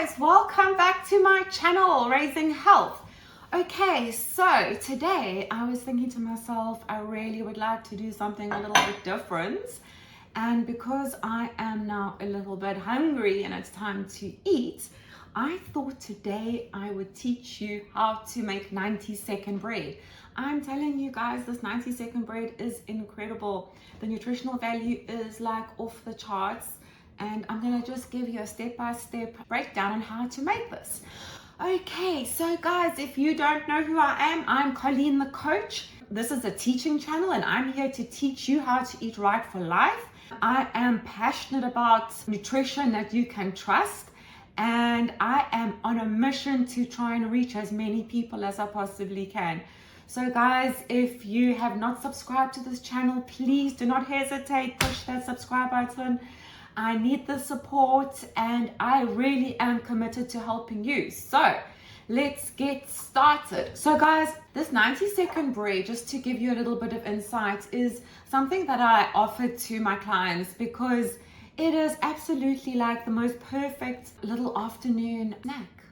guys, welcome back to my channel, Raising Health. Okay, so today I was thinking to myself, I really would like to do something a little bit different. And because I am now a little bit hungry and it's time to eat, I thought today I would teach you how to make 90-second bread. I'm telling you guys, this 90-second bread is incredible. The nutritional value is like off the charts. And I'm gonna just give you a step-by-step breakdown on how to make this. Okay, so guys, if you don't know who I am, I'm Colleen the coach. This is a teaching channel and I'm here to teach you how to eat right for life. I am passionate about nutrition that you can trust, and I am on a mission to try and reach as many people as I possibly can. So guys, if you have not subscribed to this channel, please do not hesitate, push that subscribe button. I need the support and I really am committed to helping you. So let's get started. So guys, this 90-second bread, just to give you a little bit of insight, is something that I offer to my clients because it is absolutely like the most perfect little afternoon snack.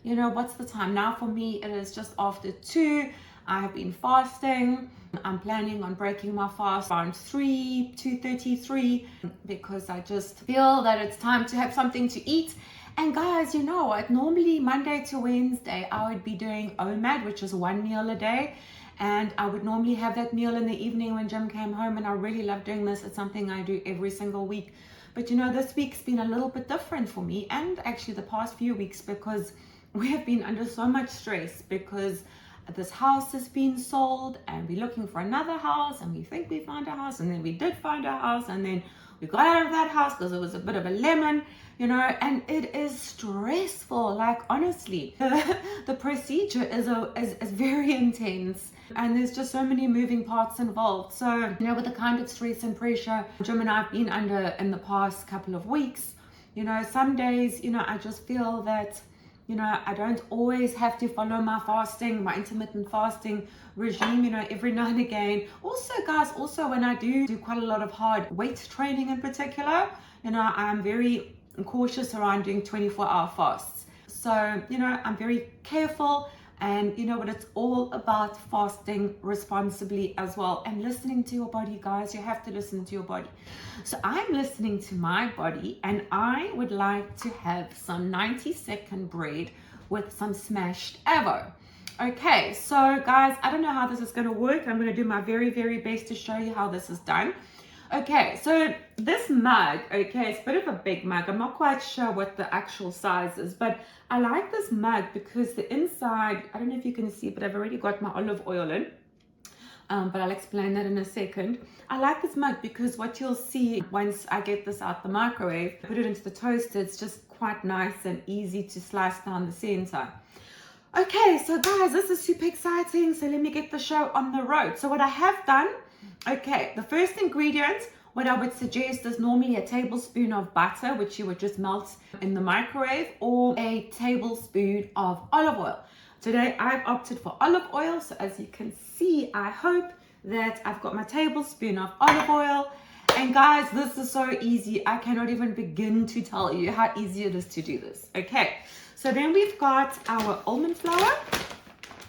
You know, what's the time now? For me, it is just after 2. I have been fasting. I'm planning on breaking my fast around 2:33 because I just feel that it's time to have something to eat. And guys, you know what? Normally Monday to Wednesday, I would be doing OMAD, which is 1 meal a day. And I would normally have that meal in the evening when Jim came home, and I really love doing this. It's something I do every single week. But you know, this week's been a little bit different for me, and actually the past few weeks, because we have been under so much stress because this house has been sold and we're looking for another house, and we think we found a house, and then we did find a house, and then we got out of that house because it was a bit of a lemon, you know, and it is stressful. Like honestly, the procedure is very intense, and there's just so many moving parts involved. So, you know, with the kind of stress and pressure Jim and I have been under in the past couple of weeks, you know, some days, you know, I just feel that, you know, I don't always have to follow my fasting, my intermittent fasting regime, you know, every now and again. Also, guys, when I do quite a lot of hard weight training in particular, you know, I'm very cautious around doing 24-hour fasts. So, you know, I'm very careful, and you know what, it's all about fasting responsibly as well and listening to your body, guys. You have to listen to your body. So I'm listening to my body, and I would like to have some 90-second bread with some smashed avo. Okay, so guys, I don't know how this is going to work. I'm going to do my very, very best to show you how this is done. Okay, so this mug, okay, it's a bit of a big mug. I'm not quite sure what the actual size is, but I like this mug because the inside, I don't know if you can see, but I've already got my olive oil in, but I'll explain that in a second. I like this mug because what you'll see once I get this out the microwave, put it into the toaster, it's just quite nice and easy to slice down the center. Okay, so guys, this is super exciting. So let me get the show on the road. So what I have done, okay, the first ingredient, what I would suggest is normally a tablespoon of butter, which you would just melt in the microwave, or a tablespoon of olive oil. Today I've opted for olive oil. So as you can see, I hope that I've got my tablespoon of olive oil. And guys, this is so easy. I cannot even begin to tell you how easy it is to do this. Okay, so then we've got our almond flour.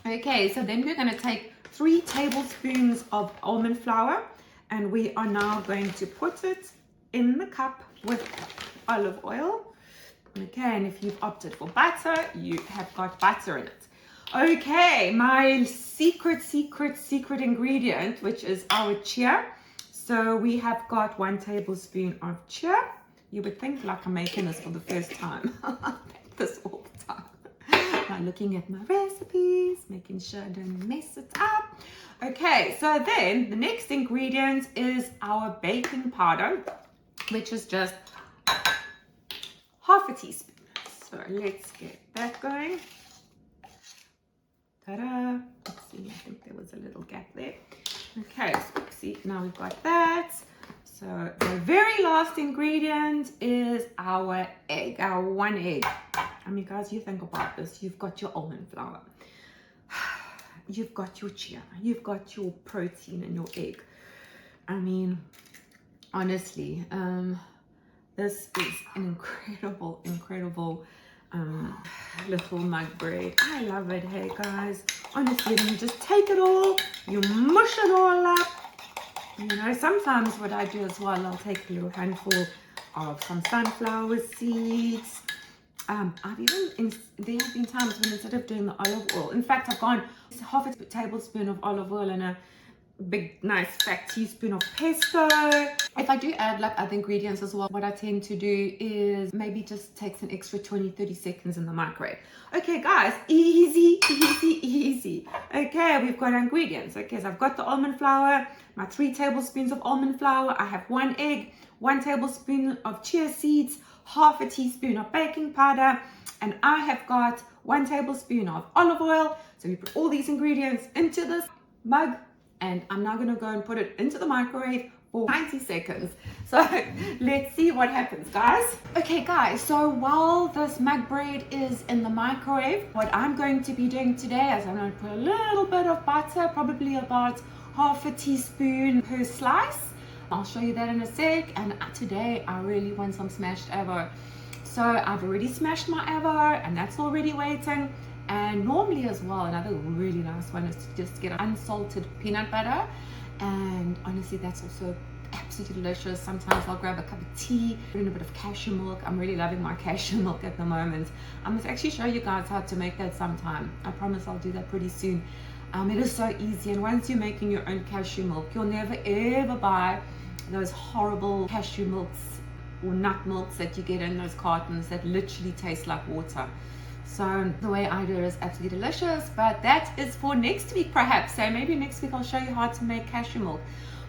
Okay, so then we're going to take 3 tablespoons of almond flour, and we are now going to put it in the cup with olive oil. Okay, and if you've opted for butter, you have got butter in it. Okay, my secret ingredient, which is our chia. So we have got 1 tablespoon of chia. You would think like I'm making this for the first time. I make this all the time. I'm looking at my recipes, making sure I don't mess it up. Okay, so then the next ingredient is our baking powder, which is just half a teaspoon. So let's get that going. Ta-da! Let's see, I think there was a little gap there. Okay, so see, now we've got that. So the very last ingredient is our egg, our 1 egg. I mean, guys, you think about this. You've got your almond flour. You've got your chia. You've got your protein and your egg. I mean, honestly, this is an incredible little mug bread. I love it, hey guys. Honestly, then you just take it all, you mush it all up. You know, sometimes what I do as well, I'll take a little handful of some sunflower seeds. There have been times when instead of doing the olive oil, in fact, I've gone half a tablespoon of olive oil and a big nice fat teaspoon of pesto. If I do add like other ingredients as well, what I tend to do is maybe just takes an extra 20-30 seconds in the microwave. Okay guys, easy. Okay, we've got our ingredients. Okay, so I've got the almond flour, my 3 tablespoons of almond flour. I have 1 egg, 1 tablespoon of chia seeds, half a teaspoon of baking powder, and I have got 1 tablespoon of olive oil. So we put all these ingredients into this mug, and I'm now going to go and put it into the microwave for 90 seconds. So let's see what happens, guys. Okay guys, so while this mug bread is in the microwave, what I'm going to be doing today is I'm going to put a little bit of butter, probably about half a teaspoon per slice. I'll show you that in a sec. And today I really want some smashed avo. So I've already smashed my avo and that's already waiting. And normally as well, another really nice one is to just get unsalted peanut butter. And honestly, that's also absolutely delicious. Sometimes I'll grab a cup of tea, put in a bit of cashew milk. I'm really loving my cashew milk at the moment. I must actually show you guys how to make that sometime. I promise I'll do that pretty soon. It is so easy. And once you're making your own cashew milk, you'll never ever buy those horrible cashew milks or nut milks that you get in those cartons that literally taste like water. So the way I do it is absolutely delicious, but that is for next week perhaps. So maybe next week I'll show you how to make cashew milk.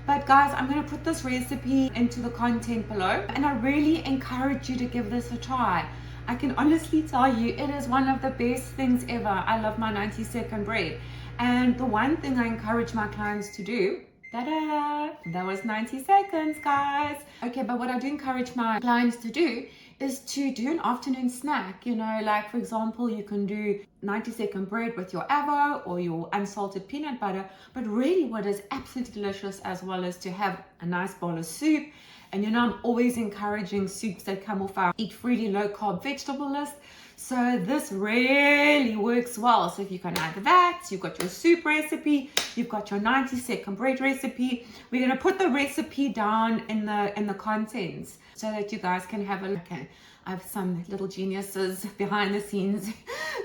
But guys, I'm going to put this recipe into the content below, and I really encourage you to give this a try. I can honestly tell you it is one of the best things ever. I love my 90-second bread. And the one thing I encourage my clients to do, ta-da! That was 90 seconds, guys. Okay, but what I do encourage my clients to do is to do an afternoon snack. You know, like for example, you can do 90-second bread with your avo or your unsalted peanut butter. But really what is absolutely delicious as well is to have a nice bowl of soup. And you know, I'm always encouraging soups that come off our Eat Freely Low Carb vegetable list. So this really works well. So if you can add that, you've got your soup recipe, you've got your 90-second bread recipe. We're going to put the recipe down in the contents so that you guys can have a look. Okay, I have some little geniuses behind the scenes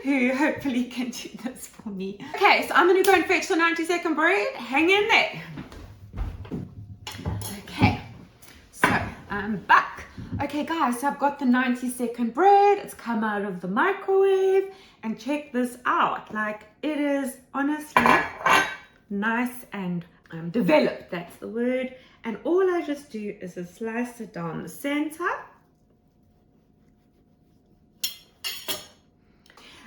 who hopefully can do this for me. Okay, so I'm going to go and fetch the 90-second bread. Hang in there. Okay, so I'm back. Okay guys, so I've got the 90-second bread. It's come out of the microwave, and check this out. Like, it is honestly nice and developed, that's the word. And all I just do is just slice it down the center.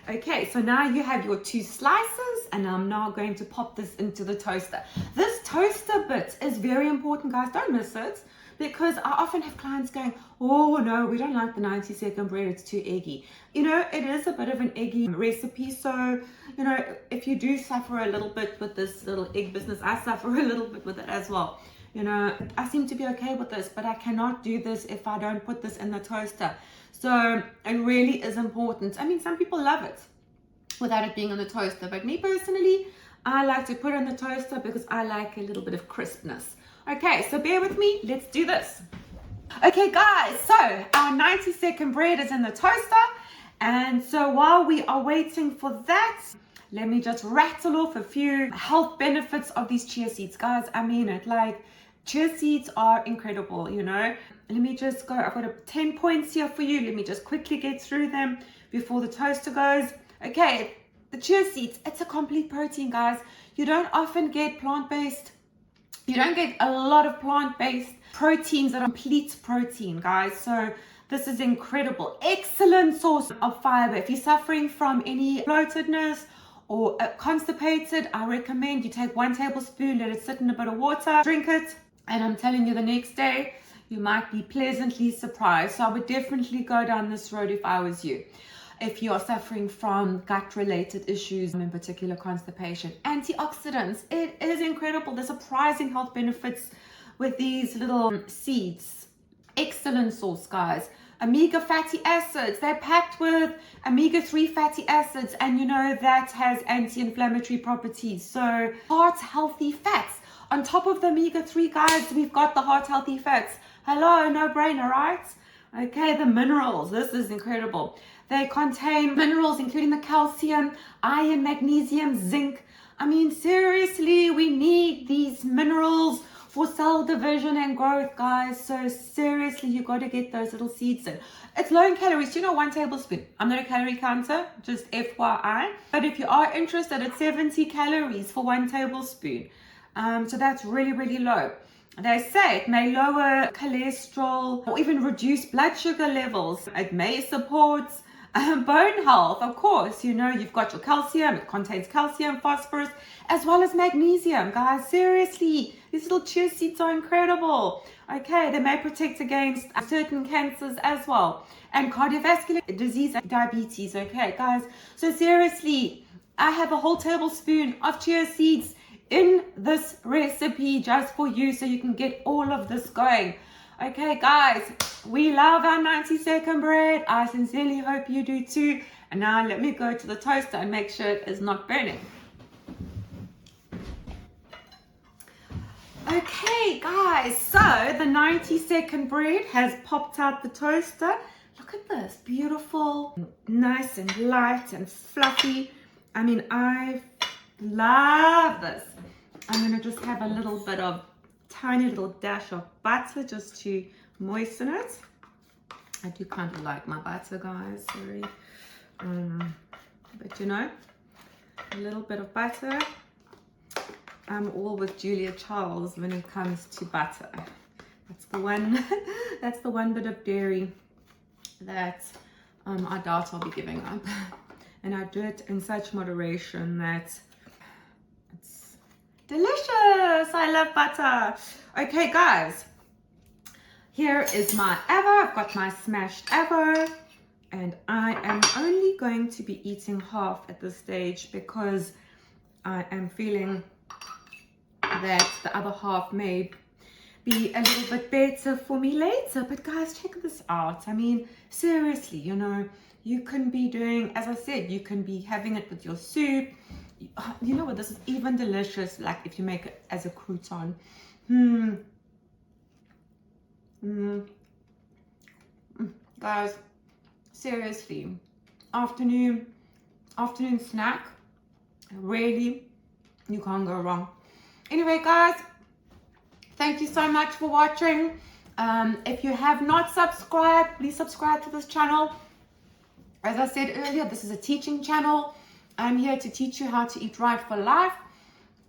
Okay, so now you have your 2 slices, and I'm now going to pop this into the toaster. This toaster bit is very important, guys. Don't miss it, because I often have clients going, oh no, we don't like the 90-second bread, it's too eggy. You know, it is a bit of an eggy recipe. So, you know, if you do suffer a little bit with this little egg business, I suffer a little bit with it as well. You know, I seem to be okay with this, but I cannot do this if I don't put this in the toaster. So it really is important. I mean, some people love it without it being on the toaster, but me personally, I like to put it in the toaster because I like a little bit of crispness. Okay, so bear with me, let's do this. Okay guys, so our 90-second bread is in the toaster, and so while we are waiting for that, let me just rattle off a few health benefits of these chia seeds. Guys, I mean it, like, chia seeds are incredible, you know. Let me just go, I've got 10 points here for you. Let me just quickly get through them before the toaster goes. Okay, the chia seeds, it's a complete protein, guys. You don't often get plant-based. You don't get a lot of plant-based proteins that are complete protein, guys. So this is incredible. Excellent source of fiber. If you're suffering from any bloatedness or constipated, I recommend you take 1 tablespoon, let it sit in a bit of water, drink it, and I'm telling you, the next day you might be pleasantly surprised. So I would definitely go down this road if I was you. If you are suffering from gut-related issues, in particular constipation. Antioxidants, it is incredible. The surprising health benefits with these little seeds. Excellent source, guys. omega fatty acids. They're packed with omega-3 fatty acids, and you know that has anti-inflammatory properties. So heart healthy fats. On top of the omega-3, guys, we've got the heart healthy fats. Hello, no brainer, right? Okay, the minerals. This is incredible. They contain minerals including the calcium, iron, magnesium, zinc. I mean, seriously, we need these minerals for cell division and growth, guys. So seriously, you got to get those little seeds in. It's low in calories. You know, 1 tablespoon. I'm not a calorie counter, just FYI. But if you are interested, it's 70 calories for 1 tablespoon. So that's really, really low. They say it may lower cholesterol or even reduce blood sugar levels. It may support bone health. Of course, you know, you've got your calcium. It contains calcium, phosphorus, as well as magnesium. Guys, seriously, these little chia seeds are incredible. Okay, they may protect against certain cancers as well, and cardiovascular disease and diabetes. Okay, guys, so seriously, I have a whole tablespoon of chia seeds in this recipe just for you, so you can get all of this going. Okay, guys, we love our 90-second bread. I sincerely hope you do too. And now let me go to the toaster and make sure it is not burning. Okay, guys, so the 90-second bread has popped out the toaster. Look at this, beautiful, nice and light and fluffy. I mean, I love this. I'm gonna just have a little bit of tiny little dash of butter just to moisten it. I do kind of like my butter, guys, sorry. But you know, a little bit of butter. I'm all with Julia Charles when it comes to butter. That's the one, that's the one bit of dairy that I doubt I'll be giving up. And I do it in such moderation that it's delicious. I love butter. Okay, guys, here is my avo. I've got my smashed avo, and I am only going to be eating half at this stage because I am feeling that the other half may be a little bit better for me later. But guys, check this out. I mean, seriously, you know, you can be doing, as I said, you can be having it with your soup. You know what, this is even delicious, like if you make it as a crouton. Guys, seriously, afternoon snack, really, you can't go wrong. Anyway, guys, thank you so much for watching. If you have not subscribed, please subscribe to this channel. As I said earlier, this is a teaching channel. I'm here to teach you how to eat right for life,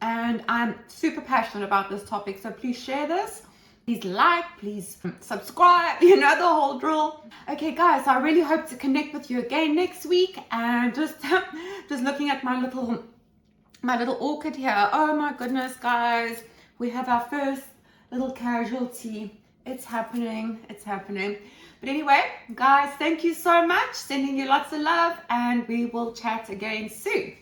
and I'm super passionate about this topic, so please share this. Please like, please subscribe, you know the whole drill. Okay, guys, I really hope to connect with you again next week. And just looking at my little orchid here. Oh my goodness, guys, we have our first little casualty. It's happening, it's happening. But anyway, guys, thank you so much. Sending you lots of love, and we will chat again soon.